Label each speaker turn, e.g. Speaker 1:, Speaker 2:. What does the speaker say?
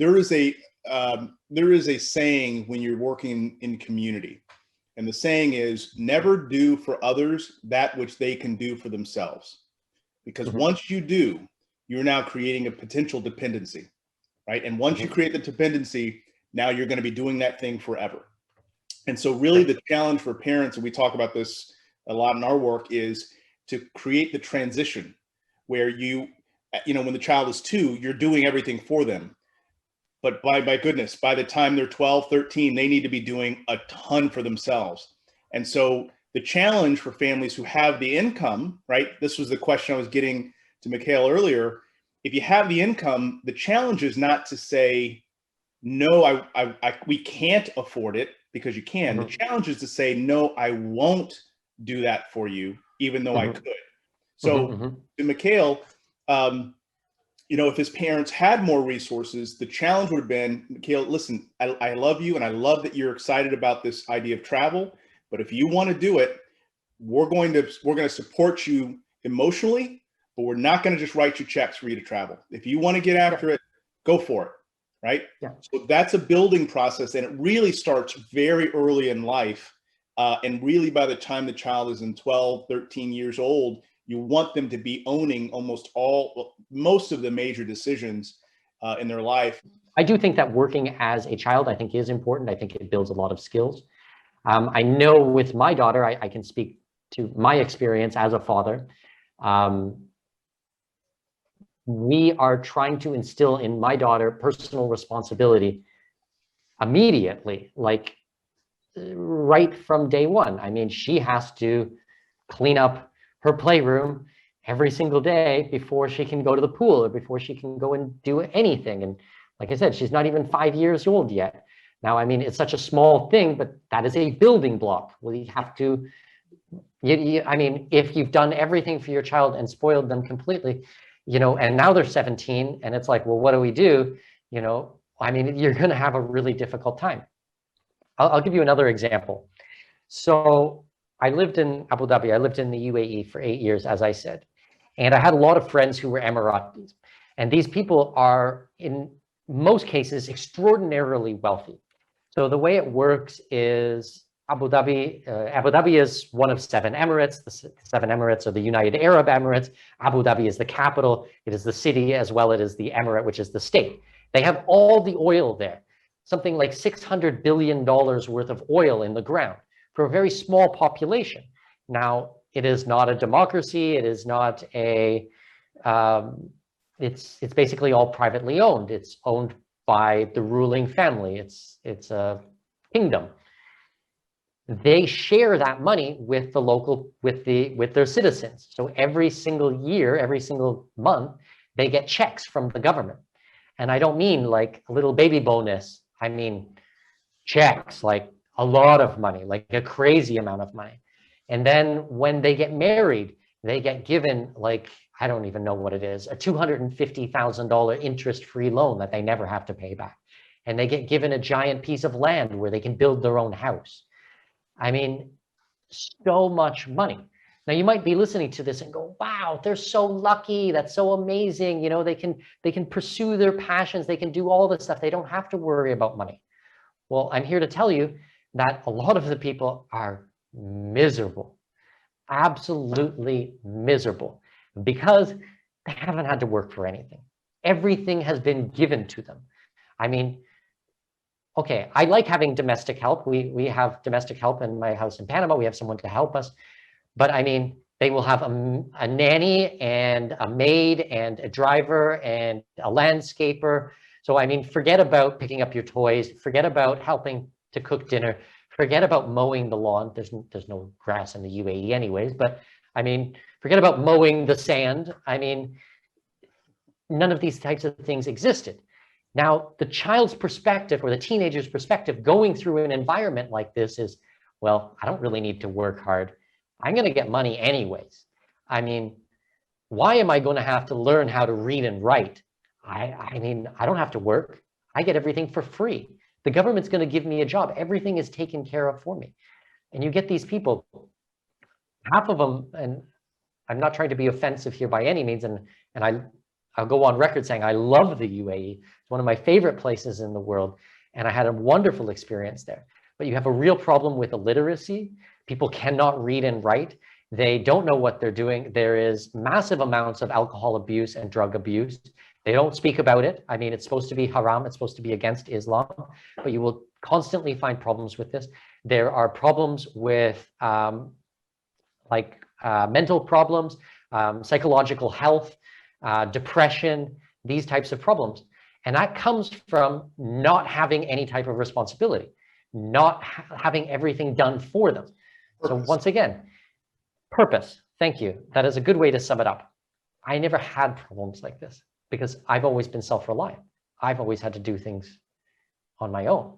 Speaker 1: there is a saying when you're working in community, and the saying is never do for others that which they can do for themselves, because once you do, you're now creating a potential dependency, right? And once you create the dependency, now you're going to be doing that thing forever. And so really the challenge for parents, and we talk about this a lot in our work, is to create the transition where you know, when the child is 2, you're doing everything for them. But by goodness, by the time they're 12, 13, they need to be doing a ton for themselves. And so the challenge for families who have the income, right? This was the question I was getting to Mikkel earlier. If you have the income, the challenge is not to say, no, we can't afford it, because you can. The challenge is to say, no, I won't do that for you, even though I could. So to Mikkel, you know, if his parents had more resources, the challenge would have been, Mikkel, listen, I love you, and I love that you're excited about this idea of travel, but if you want to do it, we're going to support you emotionally, but we're not going to just write you checks for you to travel. If you want to get after it, go for it, right? Yeah. So that's a building process, and it really starts very early in life, and really by the time the child is in 12, 13 years old, you want them to be owning most of the major decisions in their life.
Speaker 2: I do think that working as a child, I think, is important. I think it builds a lot of skills. I know with my daughter, I can speak to my experience as a father. We are trying to instill in my daughter personal responsibility immediately, like right from day one. I mean, she has to clean up her playroom every single day before she can go to the pool or before she can go and do anything. And like I said, she's not even 5 years old yet. Now, I mean, it's such a small thing, but that is a building block. We have to, I mean, if you've done everything for your child and spoiled them completely, you know, and now they're 17 and it's like, well, what do we do? You know, I mean, you're going to have a really difficult time. I'll give you another example. So I lived in Abu Dhabi. I lived in the UAE for 8 years, as I said. And I had a lot of friends who were Emiratis. And these people are, in most cases, extraordinarily wealthy. So the way it works is Abu Dhabi is one of 7 Emirates. The 7 Emirates are the United Arab Emirates. Abu Dhabi is the capital. It is the city, as well as the emirate, which is the state. They have all the oil there, something like $600 billion worth of oil in the ground for a very small population. Now, it is not a democracy. It is not a, it's basically all privately owned. It's owned by the ruling family. It's a kingdom. They share that money with the local, with their citizens. So every single year, every single month, they get checks from the government. And I don't mean like a little baby bonus. I mean checks, like a lot of money, like a crazy amount of money. And then when they get married, they get given, like, I don't even know what it is, a $250,000 interest-free loan that they never have to pay back. And they get given a giant piece of land where they can build their own house. I mean, so much money. Now, you might be listening to this and go, wow, they're so lucky. That's so amazing. You know, they can pursue their passions. They can do all this stuff. They don't have to worry about money. Well, I'm here to tell you that a lot of the people are miserable, absolutely miserable, because they haven't had to work for anything. Everything has been given to them. I mean, okay, I like having domestic help. We have domestic help in my house in Panama. We have someone to help us. But I mean, they will have a nanny and a maid and a driver and a landscaper. So I mean, forget about picking up your toys. Forget about helping to cook dinner. Forget about mowing the lawn. There's no grass in the UAE anyways. But I mean, forget about mowing the sand. I mean, none of these types of things existed. Now, the child's perspective or the teenager's perspective going through an environment like this is, well, I don't really need to work hard. I'm going to get money anyways. I mean, why am I going to have to learn how to read and write? I mean, I don't have to work. I get everything for free. The government's going to give me a job. Everything is taken care of for me. And you get these people, half of them, and I'm not trying to be offensive here by any means, and I I'll go on record saying I love the UAE. It's one of my favorite places in the world, and I had a wonderful experience there. But you have a real problem with illiteracy. People cannot read and write. They don't know what they're doing. There is massive amounts of alcohol abuse and drug abuse. They don't speak about it. I mean, it's supposed to be haram. It's supposed to be against Islam, but you will constantly find problems with this. There are problems with mental problems, psychological health, depression, these types of problems. And that comes from not having any type of responsibility, not having everything done for them. So once again, purpose. Thank you. That is a good way to sum it up. I never had problems like this because I've always been self-reliant. I've always had to do things on my own.